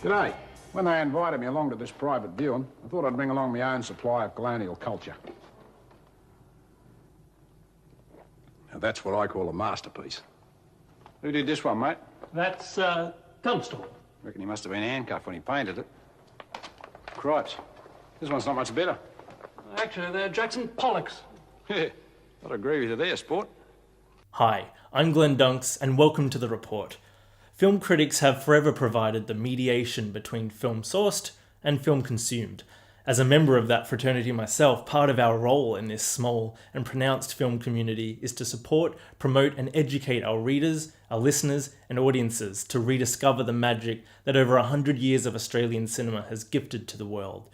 G'day. When they invited me along to this private viewing, I thought I'd bring along my own supply of colonial culture. Now that's what I call a masterpiece. Who did this one, mate? That's Dunstable. Reckon he must have been handcuffed when he painted it. Cripes. This one's not much better. Actually, they're Jackson Pollocks. Yeah, I'd agree with you there, sport. Hi, I'm Glenn Dunks, and welcome to The Report. Film critics have forever provided the mediation between film sourced and film consumed. As a member of that fraternity myself, part of our role in this small and pronounced film community is to support, promote and educate our readers, our listeners and audiences to rediscover the magic that over 100 years of Australian cinema has gifted to the world.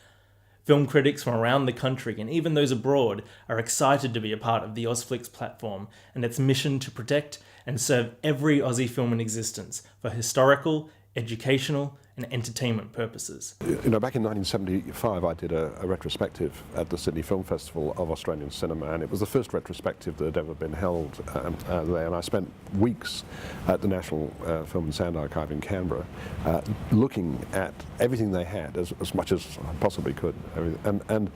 Film critics from around the country and even those abroad are excited to be a part of the Ozflix platform and its mission to protect and serve every Aussie film in existence for historical, educational and entertainment purposes. You know, back in 1975 I did a retrospective at the Sydney Film Festival of Australian cinema, and it was the first retrospective that had ever been held there, and I spent weeks at the National Film and Sound Archive in Canberra looking at everything they had as much as I possibly could, and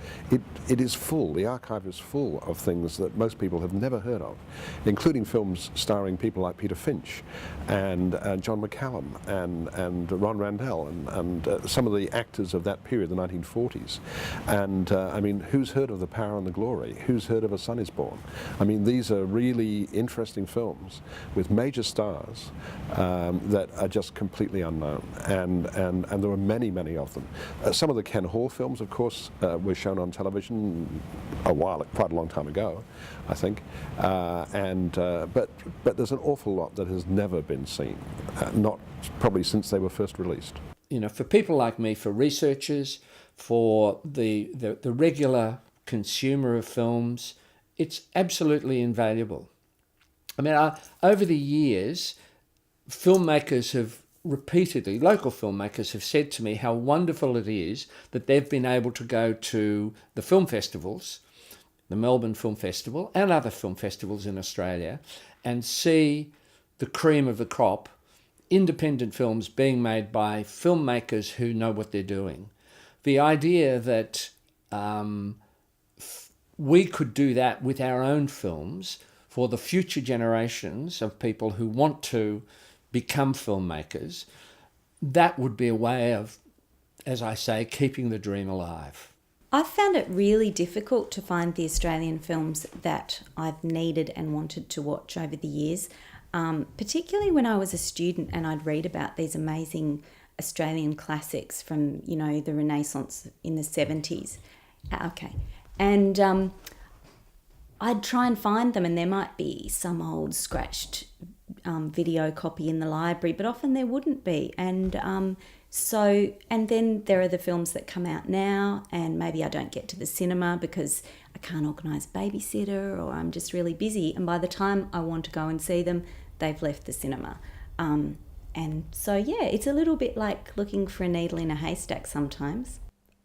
it is full, the archive is full of things that most people have never heard of, including films starring people like Peter Finch and John McCallum and Ron Randell and some of the actors of that period, the 1940s. And I mean, who's heard of The Power and the Glory? Who's heard of A Son is Born? I mean, these are really interesting films with major stars that are just completely unknown. And there were many, many of them. Some of the Ken Hall films, of course, were shown on television quite a long time ago, I think. But there's an awful lot that has never been seen, not probably since they were first released. You know, for people like me, for researchers, for the regular consumer of films, it's absolutely invaluable. I mean, over the years, filmmakers have repeatedly, local filmmakers have said to me how wonderful it is that they've been able to go to the film festivals, the Melbourne Film Festival and other film festivals in Australia, and see the cream of the crop, independent films being made by filmmakers who know what they're doing. The idea that we could do that with our own films for the future generations of people who want to become filmmakers, that would be a way of, as I say, keeping the dream alive. I've found it really difficult to find the Australian films that I've needed and wanted to watch over the years. Particularly when I was a student and I'd read about these amazing Australian classics from, you know, the Renaissance in the 70s. And I'd try and find them, and there might be some old scratched video copy in the library, but often there wouldn't be. And then there are the films that come out now, and maybe I don't get to the cinema because I can't organise a babysitter or I'm just really busy. And by the time I want to go and see them, they've left the cinema. And so, yeah, it's a little bit like looking for a needle in a haystack sometimes.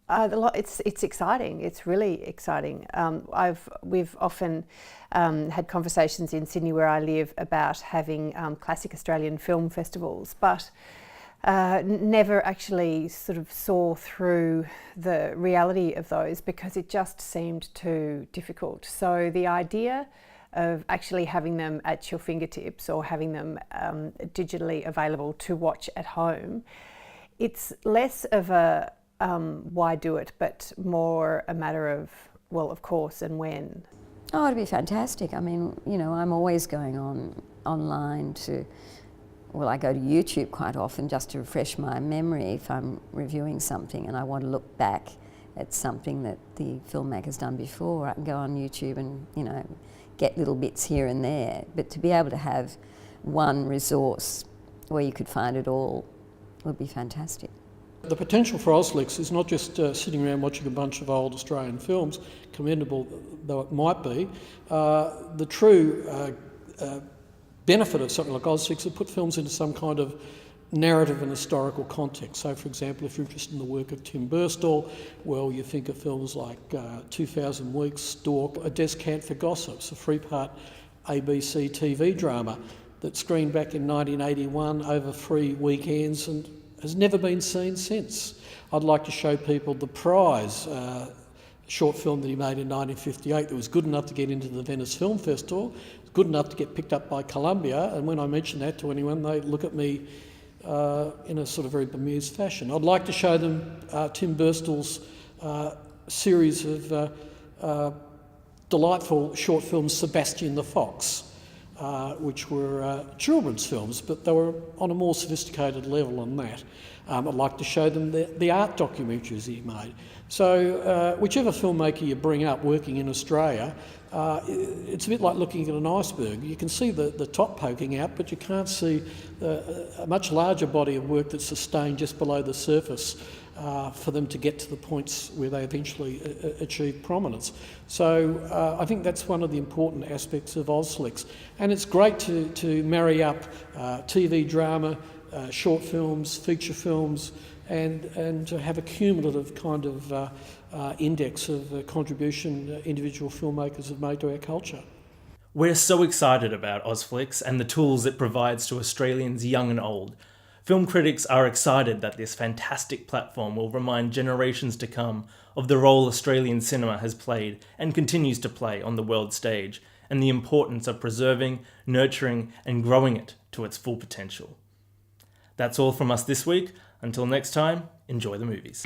It's exciting. It's really exciting. We've often had conversations in Sydney where I live about having classic Australian film festivals, but never actually sort of saw through the reality of those because it just seemed too difficult. So the idea of actually having them at your fingertips or having them digitally available to watch at home, it's less of a why do it, but more a matter of, well, of course, and when. Oh, it'd be fantastic. I mean, you know, I'm always going online to, well, I go to YouTube quite often just to refresh my memory if I'm reviewing something and I want to look back at something that the filmmaker's done before. I can go on YouTube and, you know, get little bits here and there, but to be able to have one resource where you could find it all would be fantastic. The potential for Ozflix is not just sitting around watching a bunch of old Australian films, commendable though it might be. The true benefit of something like Ozflix is to put films into some kind of narrative and historical context. So, for example, if you're interested in the work of Tim Burstall, well, you think of films like 2000 Weeks, Stalk, A Descant for Gossips, a three-part ABC TV drama that screened back in 1981 over 3 weekends and has never been seen since. I'd like to show people The Prize, short film that he made in 1958 that was good enough to get into the Venice Film Festival, good enough to get picked up by Columbia, and when I mention that to anyone, they look at me in a sort of very bemused fashion. I'd like to show them Tim Birstall's series of delightful short films, Sebastian the Fox, which were children's films, but they were on a more sophisticated level than that. I'd like to show them the art documentaries he made. So whichever filmmaker you bring up working in Australia, it's a bit like looking at an iceberg. You can see the top poking out, but you can't see a much larger body of work that's sustained just below the surface for them to get to the points where they eventually achieve prominence. So I think that's one of the important aspects of Ozflix. And it's great to marry up TV drama, short films, feature films, and to have a cumulative kind of index of contribution individual filmmakers have made to our culture. We're so excited about Ozflix and the tools it provides to Australians young and old. Film critics are excited that this fantastic platform will remind generations to come of the role Australian cinema has played and continues to play on the world stage, and the importance of preserving, nurturing, and growing it to its full potential. That's all from us this week. Until next time, enjoy the movies.